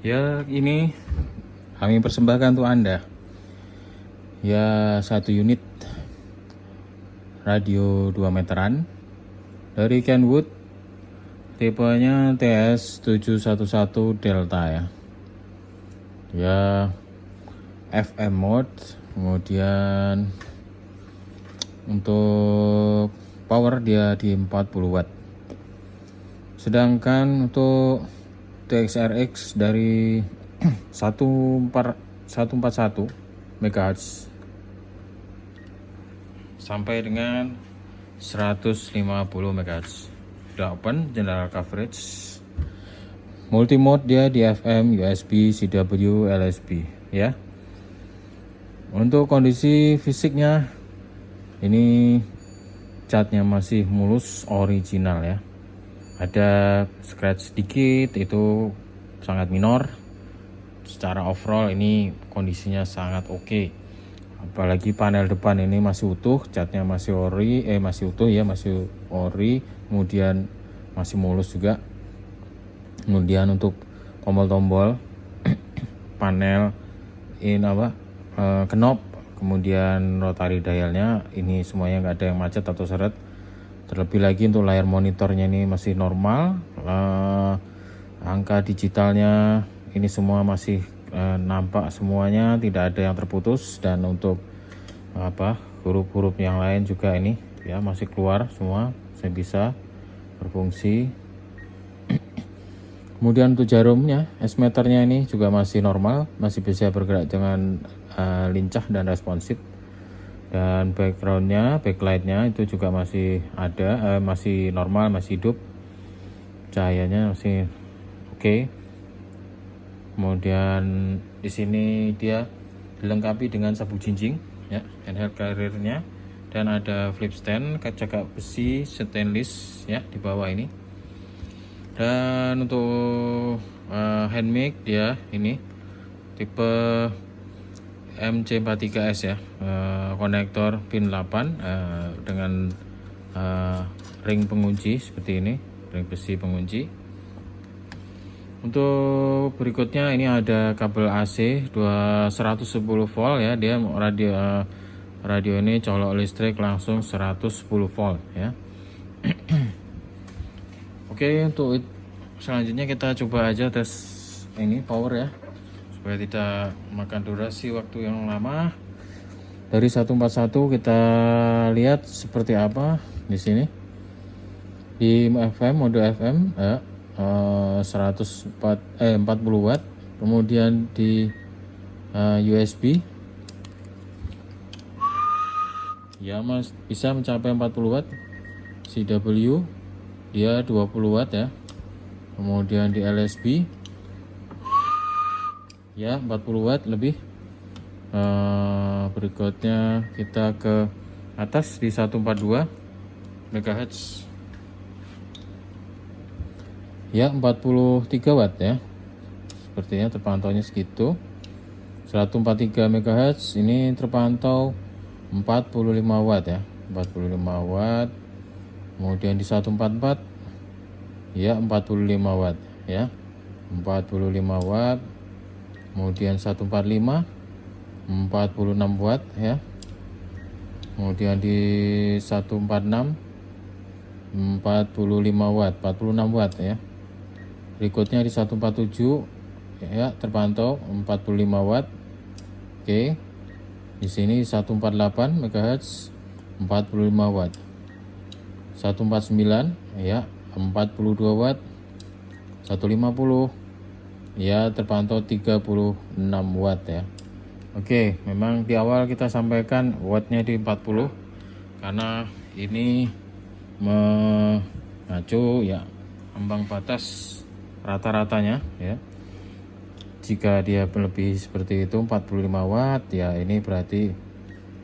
Ya, ini kami persembahkan untuk Anda. Ya, satu unit radio 2 meteran dari Kenwood, tipenya TS711 Delta ya. Ya, FM mode, kemudian untuk power dia di 40 watt. Sedangkan untuk TXRX dari 141 MHz sampai dengan 150 MHz. Sudah open general coverage. Multimode dia di FM, USB, CW, LSB ya. Untuk kondisi fisiknya ini catnya masih mulus original ya. Ada scratch sedikit, itu sangat minor. Secara overall ini kondisinya sangat oke. Apalagi panel depan ini masih utuh, catnya masih ori, masih utuh ya, masih ori. Kemudian masih mulus juga. Kemudian untuk tombol-tombol panel knob, kemudian rotary dialnya ini semuanya nggak ada yang macet atau seret. Terlebih lagi untuk layar monitornya ini masih normal, angka digitalnya ini semua masih nampak semuanya, tidak ada yang terputus. Dan untuk huruf-huruf yang lain juga ini ya masih keluar semua, saya bisa berfungsi. Kemudian untuk jarumnya, S-meternya ini juga masih normal, masih bisa bergerak dengan lincah dan responsif. Dan backgroundnya, backlightnya itu juga masih ada, masih normal, masih hidup, cahayanya masih oke. Kemudian di sini dia dilengkapi dengan sabu jinjing ya, handheld carrier-nya, dan ada flip stand kaca besi stainless ya di bawah ini. Dan untuk hand mic dia ini tipe MC43S ya, konektor pin 8 dengan ring pengunci seperti ini, ring besi pengunci. Untuk berikutnya ini ada kabel AC 110 volt ya, dia radio ini colok listrik langsung 110 volt ya. Oke, untuk selanjutnya kita coba aja tes ini power ya, supaya tidak makan durasi waktu yang lama. Dari 141 kita lihat seperti apa di sini. Di FM, mode FM 40 watt. Kemudian di USB ya bisa mencapai 40 watt. CW dia 20 watt ya. Kemudian di LSB ya 40 watt lebih. Berikutnya kita ke atas di 142 MHz ya, 43 watt ya, sepertinya terpantaunya segitu. 143 MHz ini terpantau 45 watt ya, 45 watt. Kemudian di 144 ya 45 watt ya, 45 watt. Kemudian 145 46 watt ya. Kemudian di 146 45 watt, 46 watt ya. Berikutnya di 147 ya terpantau 45 watt. Oke. Di sini 148 MHz 45 watt. 149 ya 42 watt. 150 ya terpantau 36 watt ya. Oke, memang di awal kita sampaikan wattnya di 40 karena ini mengacu ya ambang batas rata-ratanya ya. Jika dia melebihi seperti itu 45 watt ya, ini berarti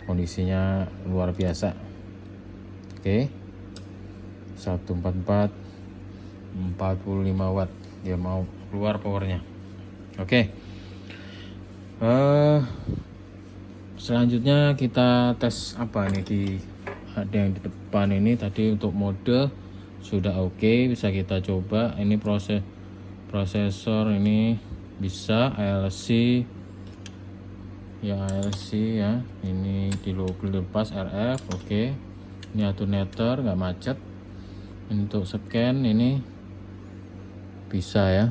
kondisinya luar biasa. Oke. 144 45 watt dia mau keluar powernya. Oke. Selanjutnya kita tes apa ini, ada yang di depan ini tadi untuk mode sudah oke, bisa kita coba. Ini prosesor ini bisa ALC ya, ALC ya, ini dilepas RF. Oke, ini alternator nggak macet. Untuk scan ini bisa ya,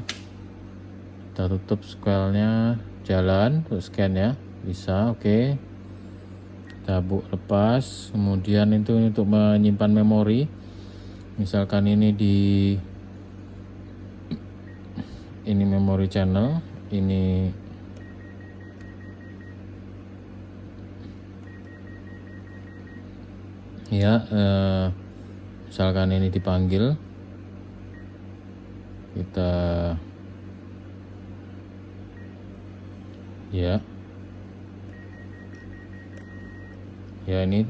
kita tutup squelnya, jalan untuk scan ya, bisa. Oke, kita lepas. Kemudian itu untuk menyimpan memori, misalkan ini ini memori channel, ini ya, misalkan ini dipanggil, kita ya ini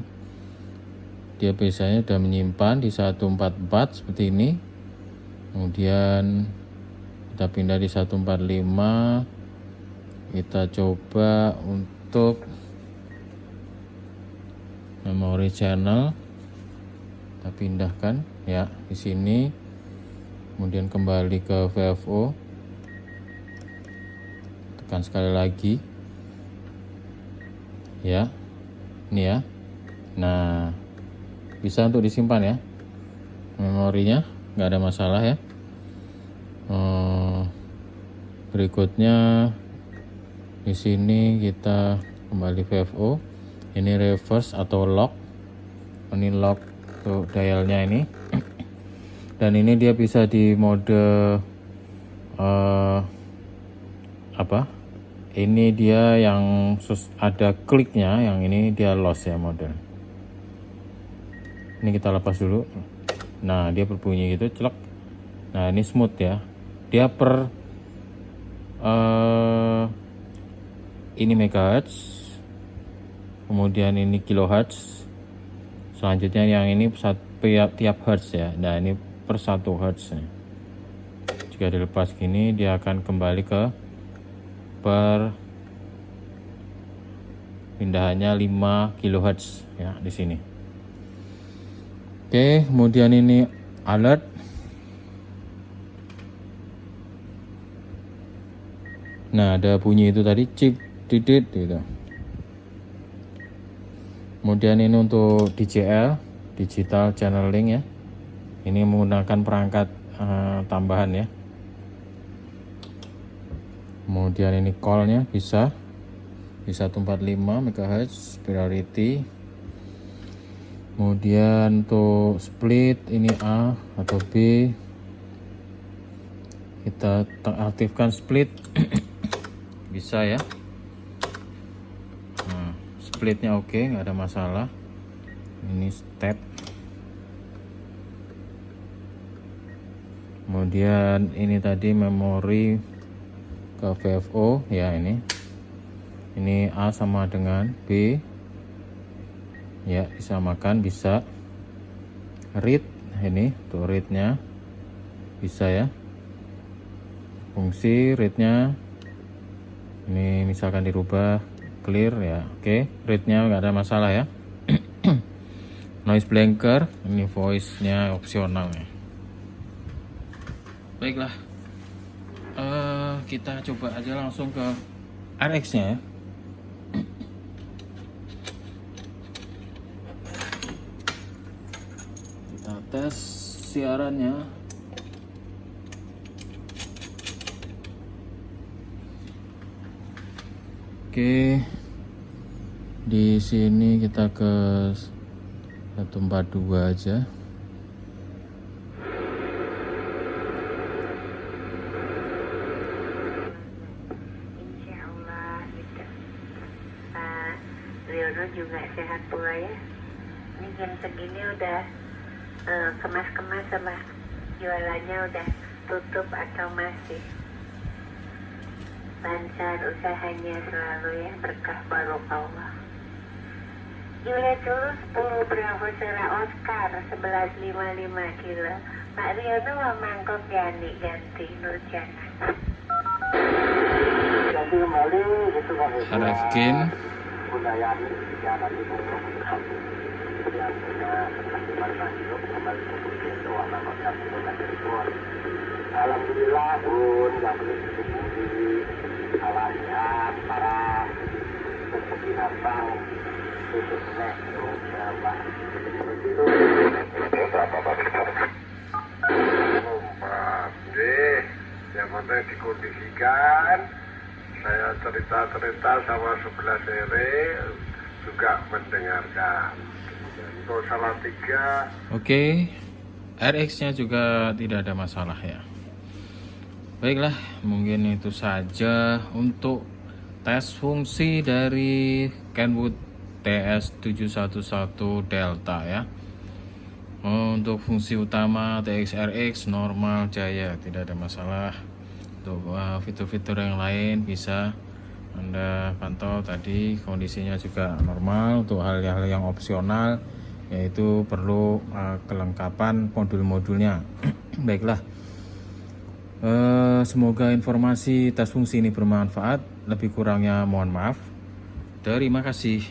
dia biasanya sudah menyimpan di 144 seperti ini. Kemudian kita pindah di 145, kita coba untuk memori channel, kita pindahkan ya di sini. Kemudian kembali ke VFO, tekan sekali lagi ya, ini ya. Nah, bisa untuk disimpan ya memorinya, nggak ada masalah ya. Berikutnya di sini kita kembali VFO, ini reverse atau lock, ini lock untuk dialnya ini. Dan ini dia bisa di mode ini dia yang ada kliknya, yang ini dia loss ya mode. Ini kita lepas dulu. Nah, dia berbunyi gitu, celek. Nah, ini smooth ya, dia per ini megahertz, kemudian ini kilohertz, selanjutnya yang ini tiap hertz ya. Nah, ini per 1 hertz ya. Jika dilepas gini, dia akan kembali ke per pindahannya 5 kHz ya di sini. Oke, kemudian ini alert. Nah, ada bunyi itu tadi, chip didit gitu. Kemudian ini untuk DCL, digital channeling ya. Ini menggunakan perangkat tambahan ya. Kemudian ini call-nya bisa di 145 MHz priority. Kemudian untuk split ini A atau B, kita aktifkan split bisa ya. Nah, splitnya oke, nggak ada masalah. Ini step. Kemudian ini tadi memori ke VFO ya, ini A sama dengan B ya, disamakan bisa. Read, ini untuk readnya bisa ya, fungsi readnya ini misalkan dirubah clear ya. Oke, readnya nggak ada masalah ya. Noise blanker, ini voice nya opsional ya. Baiklah, kita coba aja langsung ke RX nya ya. Kita tes siarannya. Oke, di sini kita ke 142 aja. Insyaallah gitu. Pak Riono juga sehat pula ya. Ini jam segini udah kemas-kemas sama jualannya udah tutup atau masih? Lancar usahanya selalu ya, berkah barokah. Juliet Tulus 10 Bravo Sera Oscar 1155 kilo. Pak Riono mau mangkok ganti Nurjana. Ganti kembali gitu kan. Arifkin. Budayani jalan di bawah. Kemudian kita kembali ke doa nama kami dari Tuhan. Alhamdulillah Bun, yang menuju Yang penting dikondisikan. Saya cerita-cerita sama sebelah sere juga mendengarkan. Untuk Salatiga. Oke, RX-nya juga tidak ada masalah ya. Baiklah, mungkin itu saja untuk tes fungsi dari Kenwood TS711 Delta ya. Untuk fungsi utama TXRX normal jaya, tidak ada masalah. Untuk fitur-fitur yang lain bisa Anda pantau tadi, kondisinya juga normal. Untuk hal-hal yang opsional yaitu perlu kelengkapan modul-modulnya. Baiklah, semoga informasi tes fungsi ini bermanfaat. Lebih kurangnya mohon maaf. Terima kasih.